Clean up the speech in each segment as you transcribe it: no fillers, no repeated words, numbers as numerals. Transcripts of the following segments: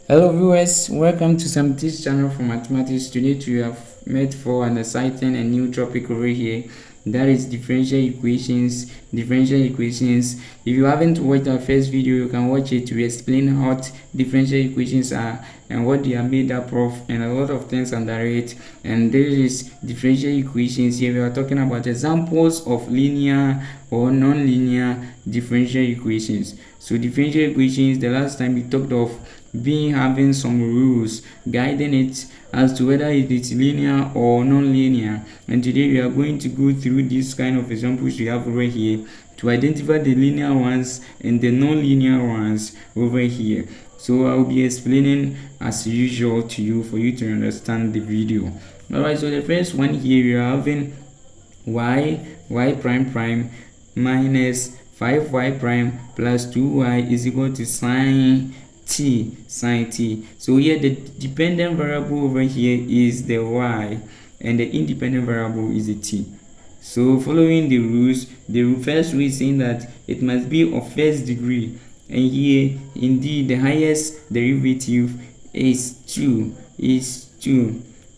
Hello viewers, welcome to this channel for mathematics. Today we have met for an exciting and new topic over here, that is differential equations. If you haven't watched our first video, you can watch it. We explain what differential equations are and what they are made up of and a lot of things under it. And there is differential equations. Here we are talking about examples of linear or non-linear differential equations. So differential equations, the last time we talked of being having some rules guiding it as to whether it is linear or non-linear, and today we are going to go through this kind of examples we have over here to identify the linear ones and the non-linear ones over here. So I'll be explaining as usual to you for you to understand the video. Alright, so the first one here, we are having y prime prime minus 5y prime plus 2y is equal to sine t. So here the dependent variable over here is the y and the independent variable is the t. So following the rules, the first rule is saying that it must be of first degree, and here indeed the highest derivative is 2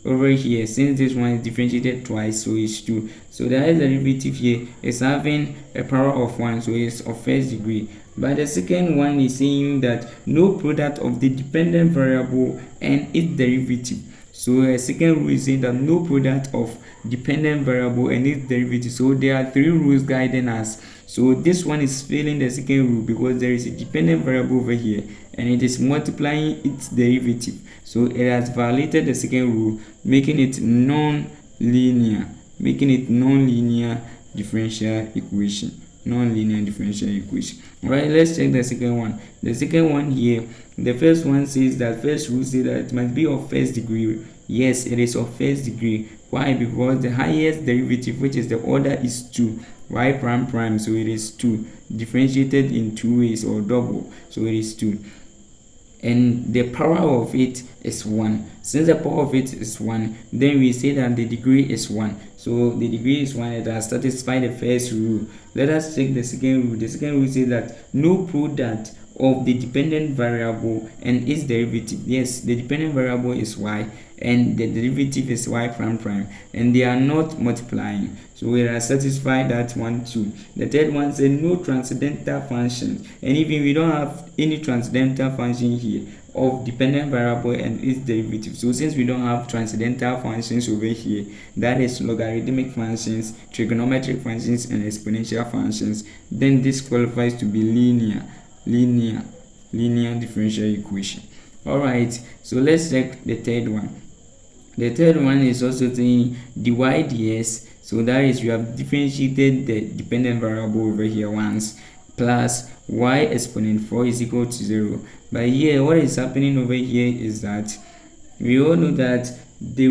over here. Since this one is differentiated twice, so it's 2. So the highest derivative here is having a power of 1, so it's of first degree. But the second one is saying that no product of the dependent variable and its derivative. So a second rule is saying that no product of dependent variable and its derivative. So there are three rules guiding us. So this one is failing the second rule because there is a dependent variable over here and it is multiplying its derivative. So it has violated the second rule, making it non-linear differential equation. Non-linear differential equation. Alright, let's check the second one. The second one here, the first one says that first rule says that it must be of first degree. Yes, it is of first degree. Why? Because the highest derivative, which is the order, is 2. Y prime prime, so it is 2. Differentiated in 2 ways or double, so it is 2. And the power of it is 1. Since the power of it is 1, then we say that the degree is 1. So the degree is 1. It has satisfied the first rule. Let us check the second rule. The second rule says that no product of the dependent variable and its derivative. Yes, the dependent variable is y and the derivative is y prime prime, and they are not multiplying. So we are satisfied that one too. The third one says no transcendental function, and even we don't have any transcendental function here of dependent variable and its derivative. So since we don't have transcendental functions over here, that is logarithmic functions, trigonometric functions, and exponential functions, then this qualifies to be linear differential equation. All right, so let's check the third one. The third one is also saying dy ds. So that is, you have differentiated the dependent variable over here once, plus y exponent 4 is equal to 0. But here what is happening over here is that we all know that the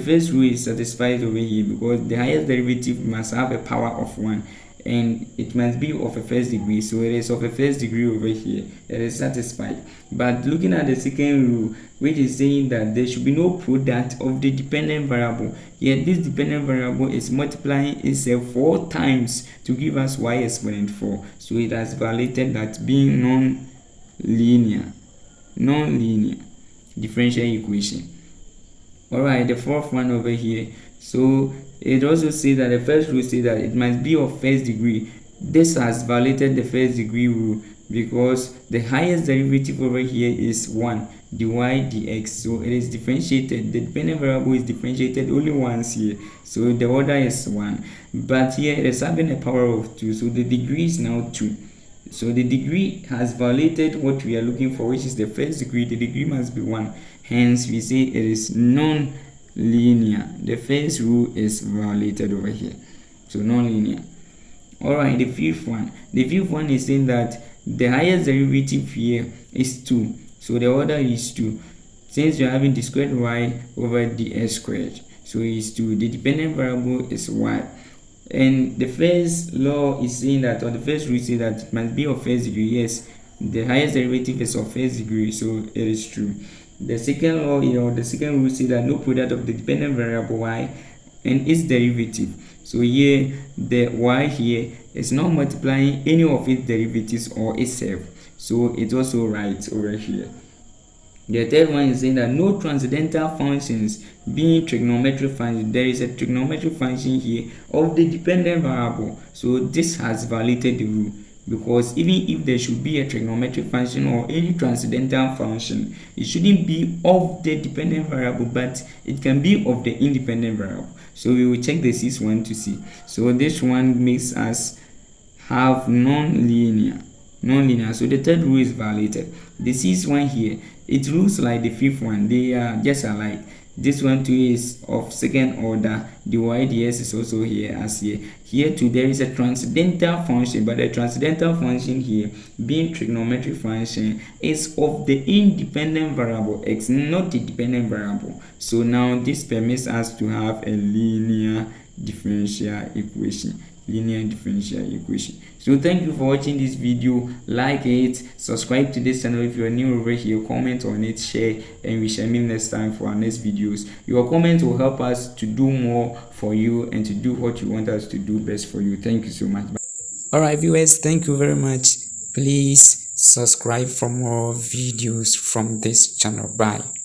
first rule is satisfied over here because the highest derivative must have a power of 1 and it must be of a first degree. So it is of a first degree over here. It is satisfied. But looking at the second rule, which is saying that there should be no product of the dependent variable, yet this dependent variable is multiplying itself 4 times to give us y exponent 4. So it has violated that being non-linear differential equation. Alright, the fourth one over here. So it also says that the first rule says that it must be of first degree. This has violated the first degree rule because the highest derivative over here is 1 dy dx. So it is differentiated. The dependent variable is differentiated only once here, so the order is 1. But here it is having a power of 2, so the degree is now 2. So the degree has violated what we are looking for, which is the first degree. The degree must be 1. Hence we say it is non-linear. The first rule is violated over here, so non-linear. Alright, the fifth one. The fifth one is saying that the highest derivative here is 2. So the order is 2. Since you're having the squared y over the x squared, so it's 2. The dependent variable is y. And the first law is saying that, or the first rule is saying that it must be of first degree. Yes, the highest derivative is of first degree, so it is true. The second law here, or the second rule, says that no product of the dependent variable y and its derivative. So here the y here is not multiplying any of its derivatives or itself, so it's also right over here. The third one is saying that no transcendental functions being trigonometric function. There is a trigonometric function here of the dependent variable. So this has violated the rule, because even if there should be a trigonometric function or any transcendental function, it shouldn't be of the dependent variable, but it can be of the independent variable. So we will check the sixth one to see. So this one makes us have non-linear. So the third rule is violated. The sixth one here, it looks like the fifth one. They are just alike. This one too is of second order. The YDS is also here as here. Here too there is a transcendental function, but the transcendental function here, being trigonometric function, is of the independent variable x, not the dependent variable. So now this permits us to have a linear differential equation. So thank you for watching this video. Like it, subscribe to this channel if you are new over here, comment on it, share, and we shall meet next time for our next videos. Your comments will help us to do more for you and to do what you want us to do best for you. Thank you so much. All right, viewers, thank you very much. Please subscribe for more videos from this channel. Bye.